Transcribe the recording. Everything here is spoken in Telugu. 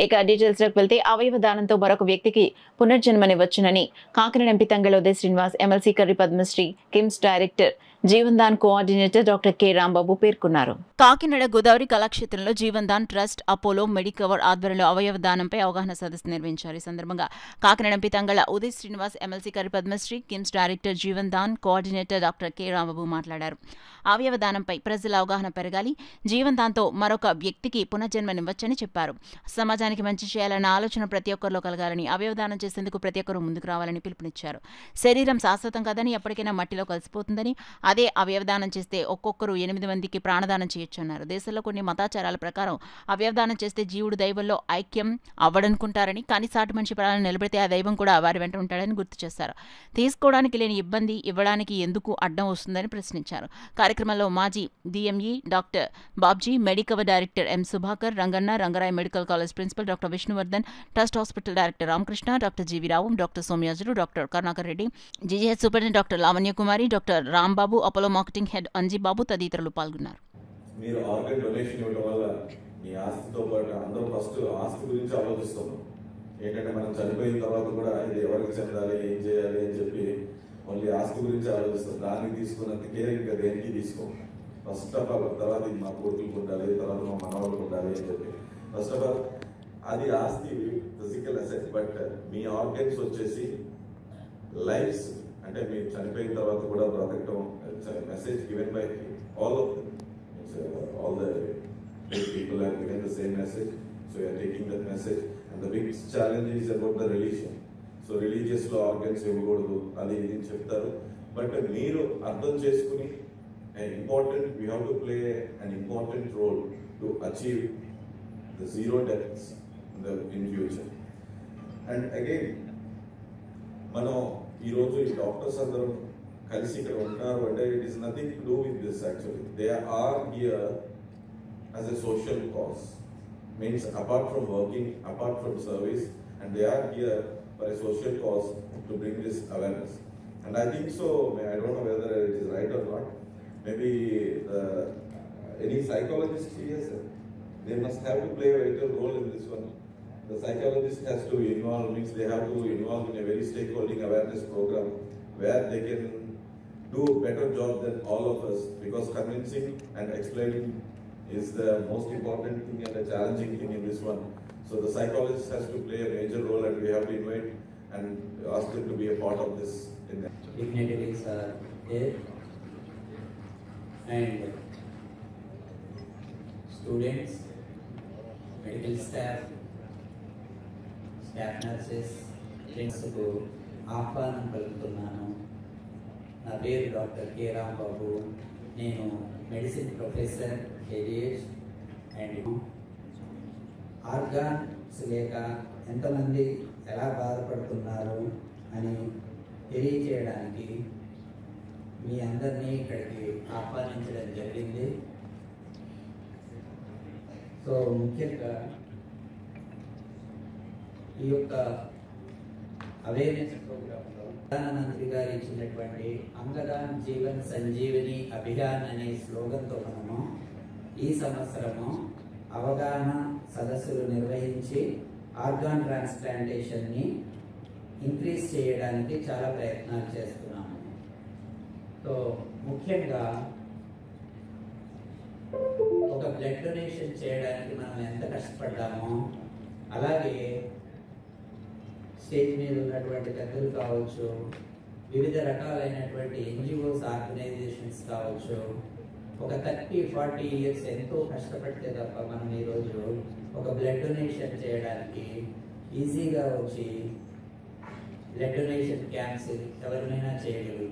ఇక డీటెయిల్స్ లోకి వెళ్తే అవయవ దానంతో మరొక వ్యక్తికి పునర్జన్మనివ్వచ్చునని Kakinada MP Tangella Uday Srinivas, MLC Karri Padmasri, KIMS director Jeevan Daan coordinator doctor K Rambabu పేర్కొన్నారు. కాకినాడ గోదావరి కళాక్షేత్రంలో Jeevan Daan trust, Apollo Medicover ఆధ్వర్యంలో అవయవ దానంపై అవగాహన సదస్సు నిర్వహించారు. ఈ సందర్భంగా Kakinada MP Tangella Uday Srinivas, MLC Karri Padmasri, KIMS director Jeevan Daan coordinator doctor K Rambabu మాట్లాడారు. అవయవ దానంపై ప్రజల అవగాహన పెరగాలి, జీవన్ దాన్తో మరొక వ్యక్తికి పునర్జన్మనివ్వచ్చని చెప్పారు. సమాజానికి మంచి చేయాలన్న ఆలోచన ప్రతి ఒక్కరిలో కలగాలని, అవయవ దానం చేసేందుకు ప్రతి ఒక్కరూ ముందుకు రావాలని పిలుపునిచ్చారు. శరీరం శాశ్వతం కాదని, ఎప్పటికైనా మట్టిలో కలిసిపోతుందని, అదే అవయవదానం చేస్తే ఒక్కొక్కరు 8 మందికి ప్రాణదానం చేయొచ్చన్నారు. దేశంలో కొన్ని మతాచారాల ప్రకారం అవయవదానం చేస్తే జీవుడు దైవంలో ఐక్యం అవ్వడనుకుంటారని, కానీ సాటి మనిషి ప్రాణాలను నిలబెడితే ఆ దైవం కూడా వారి వెంట ఉంటాడని గుర్తు చేశారు. తీసుకోవడానికి లేని ఇబ్బంది ఇవ్వడానికి ఎందుకు అడ్డం వస్తుందని ప్రశ్నించారు. కార్యక్రమంలో మాజీ DME doctor Babji, Medicover director M Subhakar, Ranganna, Rangaraya medical college principal doctor Vishnuvardhan, trust hospital director Ramakrishna, doctor GV Rao, doctor Somayajulu, doctor Karunakar Reddy, GGH superintendent doctor Lavanyakumari, doctor Rambabu, Apollo marketing head Anjibabu తదితరులు పాల్గొన్నారు. మీరు ఆర్గన్ డొనేషన్ ఇవ్వడం వల్ల మీ ఆస్తితో పాటు అందరూ ఫస్ట్ ఆస్తి గురించి ఆలోచిస్తున్నాం. ఏంటంటే మనం చనిపోయిన తర్వాత కూడా ఇది ఎవరికి చెందాలి, ఏం చేయాలి అని చెప్పి ఓన్లీ ఆస్తి గురించి ఆలోచిస్తాం. దానికి తీసుకున్నంత కేర్ ఇంకా దేనికి తీసుకోం. ఫస్ట్ ఆఫ్ ఆల్ తర్వాత ఇది మా కొడుకులకు ఉండాలి, తర్వాత మా మనవాళ్ళకు ఉండాలి అని చెప్పి ఫస్ట్ ఆఫ్ ఆల్ అది ఆస్తి physical asset. But me organs వచ్చేసి లైఫ్స్, అంటే మీరు చనిపోయిన తర్వాత కూడా బ్రతకటం message given by all of them. All the people have given the same message, so we are taking that message, and the big challenge is about the religion. So religious law organs ఇవ్వకూడదు అది ఇది అని చెప్తారు. బట్ మీరు అర్థం చేసుకుని we have to play an important role to achieve the zero deaths in future. And again మనం ఈరోజు ఈ డాక్టర్స్ అందరూ కలిసి ఇక్కడ ఉంటారు అంటే it is nothing to do with this. Actually they are here as a social cause, means apart from working, apart from service, and they are here for a social cause to bring this awareness. And I think so, I don't know whether it is right or not, maybe any psychologist here, sir, they must have to play a vital role in this one. The psychologist has to involve, means they have to involve in a very stakeholding awareness program where they can do a better job than all of us, because convincing and explaining is the most important thing and the challenging thing in this one. So the psychologist has to play a major role, and we have to invite and ask them to be a part of this. Dignitaries are there, and students, medical staff, staff nurses, ఫ్రెండ్స్కు ఆహ్వానం పలుకుతున్నాను. నా పేరు డాక్టర్ కె రాంబాబు. నేను medicine professor KGH. And organs లేక ఎంతమంది ఎలా బాధపడుతున్నారు అని తెలియచేయడానికి మీ అందరినీ ఇక్కడికి ఆహ్వానించడం జరిగింది. సో ముఖ్యంగా ఈ యొక్క అవేర్నెస్ ప్రోగ్రాంలో ప్రధానమంత్రి గారు ఇచ్చినటువంటి అంగదాన్ జీవన్ సంజీవని అభియాన్ అనే స్లోగన్తో మనము ఈ సంవత్సరము అవగాహన సదస్సులు నిర్వహించి ఆర్గాన్ ట్రాన్స్ప్లాంటేషన్ని ఇంక్రీజ్ చేయడానికి చాలా ప్రయత్నాలు చేస్తున్నాము. సో ముఖ్యంగా ఒక బ్లడ్ డొనేషన్ చేయడానికి మనం ఎంత కష్టపడ్డామో, అలాగే స్టేజ్ మీద ఉన్నటువంటి పెద్దలు కావచ్చు, వివిధ రకాలైనటువంటి ఎన్జిఓస్ ఆర్గనైజేషన్స్ కావచ్చు, ఒక 30-40 ఇయర్స్ ఎంతో కష్టపడితే తప్ప మనం ఈరోజు ఒక బ్లడ్ డొనేషన్ చేయడానికి ఈజీగా వచ్చి బ్లడ్ డొనేషన్ క్యాంప్స్ ఎవరినైనా చేయగలుగుతాం.